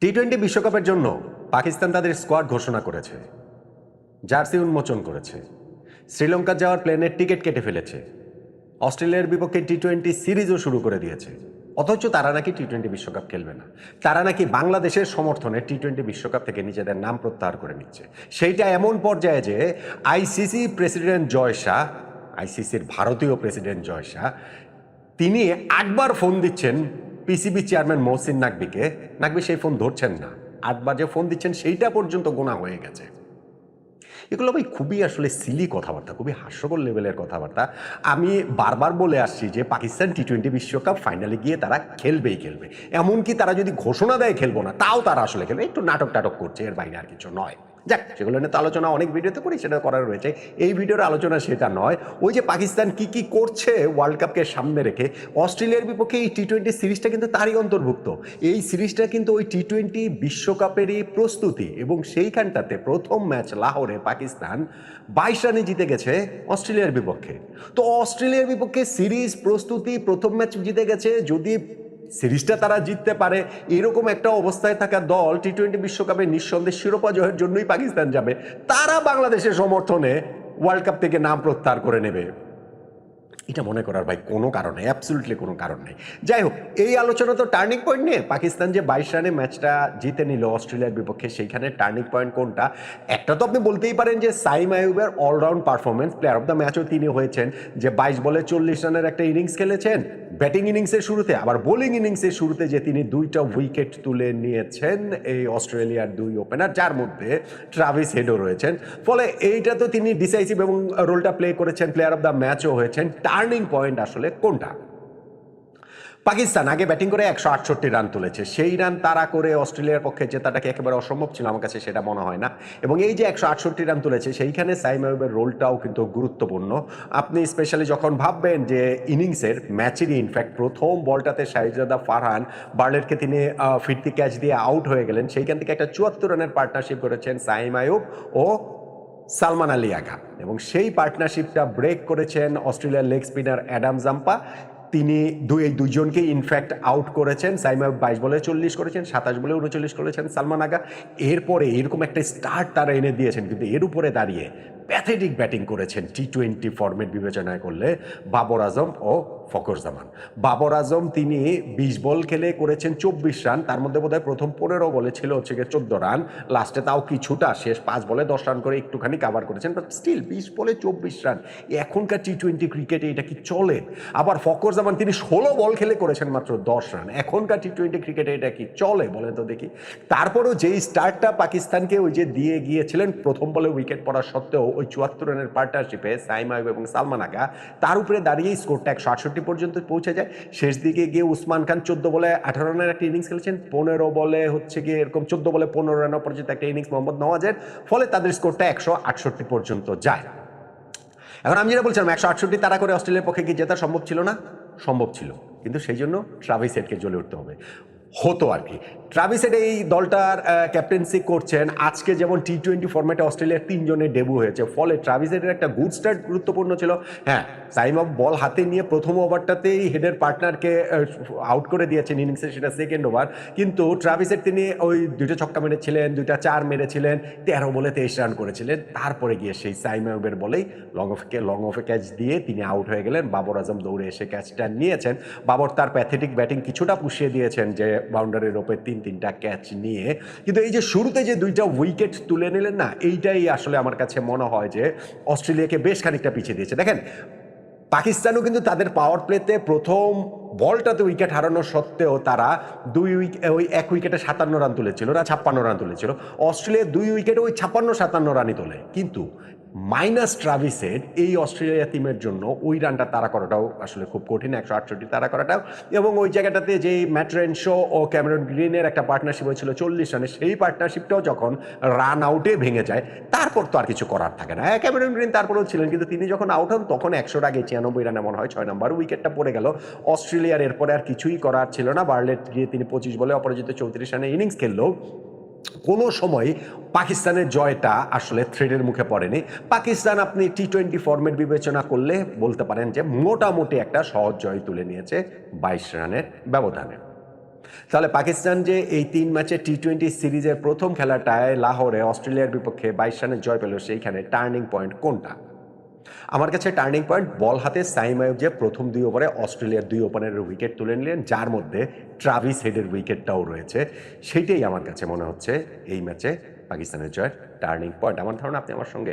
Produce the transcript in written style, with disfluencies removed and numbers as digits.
টি-20 বিশ্বকাপের জন্য পাকিস্তান তাদের স্কোয়াড ঘোষণা করেছে, জার্সি উন্মোচন করেছে, শ্রীলঙ্কা যাওয়ার প্লেনের টিকিট কেটে ফেলেছে, অস্ট্রেলিয়ার বিপক্ষে টি-20 সিরিজও শুরু করে দিয়েছে। অথচ তারা নাকি টি-20 বিশ্বকাপ খেলবে না। তারা নাকি বাংলাদেশের সমর্থনে টি-20 বিশ্বকাপ থেকে নিজেদের নাম প্রত্যাহার করে নিচ্ছে। সেইটা এমন পর্যায়ে যে আইসিসি প্রেসিডেন্ট জয় শাহ, আইসিসির ভারতীয় প্রেসিডেন্ট জয় শাহ, তিনি 8বার ফোন দিচ্ছেন পিসিবি চেয়ারম্যান মহসিন নাকভিকে। নাকভি সেই ফোন ধরছেন না। 8বার যে ফোন দিচ্ছেন সেইটা পর্যন্ত গোনা হয়ে গেছে। এগুলো ভাই খুবই আসলে সিলি কথাবার্তা, খুবই হাস্যকর লেভেলের কথাবার্তা। আমি বারবার বলে আসছি যে পাকিস্তান টি-20 বিশ্বকাপ ফাইনালে গিয়ে তারা খেলবেই খেলবে। এমনকি তারা যদি ঘোষণা দেয় খেলবো না, তাও তারা আসলে খেলবে। একটু নাটক টাটক করছে, এর বাইরে আর কিছু নয়। যাক, সেগুলো নিয়ে তো আলোচনা অনেক ভিডিওতে করি, সেটা করার রয়েছে। এই ভিডিওর আলোচনা সেটা নয়। ওই যে পাকিস্তান কি কি করছে ওয়ার্ল্ড কাপকে সামনে রেখে, অস্ট্রেলিয়ার বিপক্ষে এই টি-20 সিরিজটা কিন্তু তারই অন্তর্ভুক্ত। এই সিরিজটা কিন্তু ওই টি-20 বিশ্বকাপেরই প্রস্তুতি, এবং সেইখানটাতে প্রথম ম্যাচ লাহোরে পাকিস্তান 22 রানে জিতে গেছে অস্ট্রেলিয়ার বিপক্ষে। তো অস্ট্রেলিয়ার বিপক্ষে সিরিজ প্রস্তুতি, প্রথম ম্যাচ জিতে গেছে। যদি সিরিজটা তারা জিততে পারে, এরকম একটা অবস্থায় থাকা দল টি-20 বিশ্বকাপে নিঃসন্দেহে শিরোপা জয়ের জন্যই পাকিস্তান যাবে। তারা বাংলাদেশের সমর্থনে ওয়ার্ল্ড কাপ থেকে নাম প্রত্যাহার করে নেবে, এটা মনে করার ভাই কোনো কারণ নেই, অ্যাবসলিউটলি কোনো কারণ নেই। যাই হোক, এই আলোচনা তো টার্নিং পয়েন্ট নিয়ে। পাকিস্তান যে 22 রানে ম্যাচটা জিতে নিল অস্ট্রেলিয়ার বিপক্ষে, সেইখানে টার্নিং পয়েন্ট কোনটা? একটা তো আপনি বলতেই পারেন যে সাইম আইয়ুবের all-round performance, player of the ম্যাচও তিনি হয়েছেন। যে 22 বলে 40 রানের একটা ইনিংস খেলেছেন ব্যাটিং ইনিংসের শুরুতে, আবার বোলিং ইনিংসের শুরুতে যে তিনি 2টা উইকেট তুলে নিয়েছেন এই অস্ট্রেলিয়ার 2 ওপেনার, যার মধ্যে ট্রাভিস হেডও রয়েছেন। ফলে এইটা তো তিনি ডিসাইসিভ এবং রোলটা প্লে করেছেন, প্লেয়ার অফ দ্য ম্যাচও হয়েছেন। টার্নিং পয়েন্ট আসলে কোনটা? পাকিস্তান আগে ব্যাটিং করে 168 রান তুলেছে। সেই রান তাড়া করে অস্ট্রেলিয়ার পক্ষে জেতাটাকে একেবারে অসম্ভব ছিল, আমার কাছে সেটা মনে হয় না। এবং এই যে 168 রান তুলেছে, সেইখানে সাইম আইয়ুবের রোলটাও কিন্তু গুরুত্বপূর্ণ। আপনি স্পেশালি যখন ভাববেন যে ইনিংসের, ম্যাচেরই ইনফ্যাক্ট প্রথম বলটাতে শাহিজাদা ফারহান বার্লেটকে তিনি ফিরতি ক্যাচ দিয়ে আউট হয়ে গেলেন, সেইখান থেকে একটা 74 রানের পার্টনারশিপ করেছেন সাইম আইয়ুব ও সালমান আলী আগা, এবং সেই পার্টনারশিপটা ব্রেক করেছেন অস্ট্রেলিয়ার লেগ স্পিনার অ্যাডাম জাম্পা। তিনি এই দুইজনকেই ইনফ্যাক্ট আউট করেছেন। সাইম আইয়ুব 22 বলে 40 করেছেন, 27 বলে 39 করেছেন সালমান আগা। এরপরে এরকম একটা স্টার্ট তারা এনে দিয়েছেন, কিন্তু এর উপরে দাঁড়িয়ে প্যাথেটিক ব্যাটিং করেছেন টি-20 ফরম্যাট বিবেচনায় করলে বাবর আজম ও ফখর জামান। বাবর আজম তিনি 20 বল খেলে করেছেন 24 রান, তার মধ্যে বোধহয় প্রথম 15 বলে ছিল হচ্ছে 14 রান, লাস্টে তাও কিছুটা, শেষ 5 বলে 10 রান করে একটুখানি কাভার করেছেন, বাট স্টিল 20 বলে 24 রান এখনকার টি-20 ক্রিকেটে এটা কি চলে? আবার ফখর জামান তিনি 16 বল খেলে করেছেন মাত্র 10 রান, এখনকার টি-20 ক্রিকেটে এটা কি চলে বলেন তো দেখি? তারপরও যেই স্টার্টটা পাকিস্তানকে ওই যে দিয়ে গিয়েছিলেন, প্রথম বলে উইকেট পড়া সত্ত্বেও ওই 74 রানের পার্টনারশিপে সাইম আইয়ুব এবং সালমান আগা, তার উপরে দাঁড়িয়েই স্কোরটা 168 পর্যন্ত পৌঁছে যায়। শেষ দিকে গিয়ে উসমান খান 14 বলে 18 রানের একটা ইনিংস খেলেছেন, 15 বলে হচ্ছে গিয়ে এরকম 14 বলে 15 রান পর্যন্ত একটা ইনিংস মোহাম্মদ নওয়াজের, ফলে তাদের স্কোরটা 168 পর্যন্ত যায়। এখন আমি যেটা বলছিলাম, 168 তারা করে অস্ট্রেলিয়ার পক্ষে কি জেতা সম্ভব ছিল না? সম্ভব ছিল, কিন্তু সেই জন্য ট্রাভিস হেডকে জ্বলে উঠতে হবে, হতো আর কি। ট্রাভিস হেড এই দলটার ক্যাপ্টেন্সি করছেন। আজকে যেমন টি-20 ফরম্যাটে অস্ট্রেলিয়ার 3 জনের ডেবু হয়েছে, ফলে ট্রাভিস হেডের একটা গুড স্টার্ট গুরুত্বপূর্ণ ছিল। হ্যাঁ, সাইম আইয়ুব বল হাতে নিয়ে প্রথম ওভারটাতেই হেডের পার্টনারকে আউট করে দিয়েছেন ইনিংসে, সেটা সেকেন্ড ওভার। কিন্তু ট্রাভিস হেড তিনি ওই 2টা ছক্কা মেরেছিলেন, 2টা 4 মেরেছিলেন, 13 বলে 23 রান করেছিলেন। তারপরে গিয়ে সেই সাইম আইয়ুবের বলেই লং অফে ক্যাচ দিয়ে তিনি আউট হয়ে গেলেন। বাবর আজম দৌড়ে এসে ক্যাচটা নিয়েছেন। বাবর তার প্যাথেটিক ব্যাটিং কিছুটা পুষিয়ে দিয়েছেন, যে বাউন্ডারির ওপরে 3-3টা ক্যাচ নিয়ে। কিন্তু এই যে শুরুতে যে 2টা উইকেট তুলে নিলেন না, এইটাই আসলে আমার কাছে মনে হয় যে অস্ট্রেলিয়াকে বেশ খানিকটা পিছিয়ে দিয়েছে। দেখেন, পাকিস্তানও কিন্তু তাদের পাওয়ার প্লেতে প্রথম বলটাতে উইকেট হারানো সত্ত্বেও তারা ওই এক উইকেটে 57 রান তুলেছিল না 56 রান তুলেছিল। অস্ট্রেলিয়া 2 উইকেটে ওই 56-57 রানই তোলে, কিন্তু মাইনাস ট্রাভিস হেড এই অস্ট্রেলিয়া টিমের জন্য ওই রানটা তাড়া করাটাও আসলে খুব কঠিন, 168 তাড়া করাটাও। এবং ওই জায়গাটাতে যেই ম্যাট রেনশো ও ক্যামেরন গ্রিনের একটা পার্টনারশিপ হয়েছিল 40 রানে, সেই পার্টনারশিপটাও যখন রান আউটে ভেঙে যায়, তারপর তো আর কিছু করার থাকে না। ক্যামেরন গ্রিন তারপরেও ছিলেন, কিন্তু তিনি যখন আউট হন তখন 100 আগে 96 রানে মনে হয় 6 নম্বর উইকেটটা পড়ে গেল অস্ট্রেলিয়ার। এরপরে আর কিছুই করার ছিল না। বার্লেট গিয়ে তিনি 25 বলে অপরাজিত 34 রানে ইনিংস খেললেও কোনো সময় পাকিস্তানের জয়টা আসলে থ্রেডের মুখে পড়েনি। পাকিস্তান আপনি টি-20 ফরম্যাট বিবেচনা করলে বলতে পারেন যে মোটামুটি একটা সহজ জয় তুলে নিয়েছে 22 রানের ব্যবধানে। তাহলে পাকিস্তান যে এই ৩ ম্যাচের টি-20 সিরিজের প্রথম খেলাটায় লাহোরে অস্ট্রেলিয়ার বিপক্ষে ২২ রানের জয় পেল, সেইখানে টার্নিং পয়েন্ট কোনটা? আমার কাছে টার্নিং পয়েন্ট বল হাতে সাইম আইয়ুব যে প্রথম ২ ওভারে অস্ট্রেলিয়ার ২ ওপেনারের উইকেট তুলে নিলেন, যার মধ্যে ট্রাভিস হেডের উইকেটটাও রয়েছে। সেইটাই আমার কাছে মনে হচ্ছে এই ম্যাচে পাকিস্তানের জয়ের টার্নিং পয়েন্ট। আমার ধারণা আপনি আমার সঙ্গে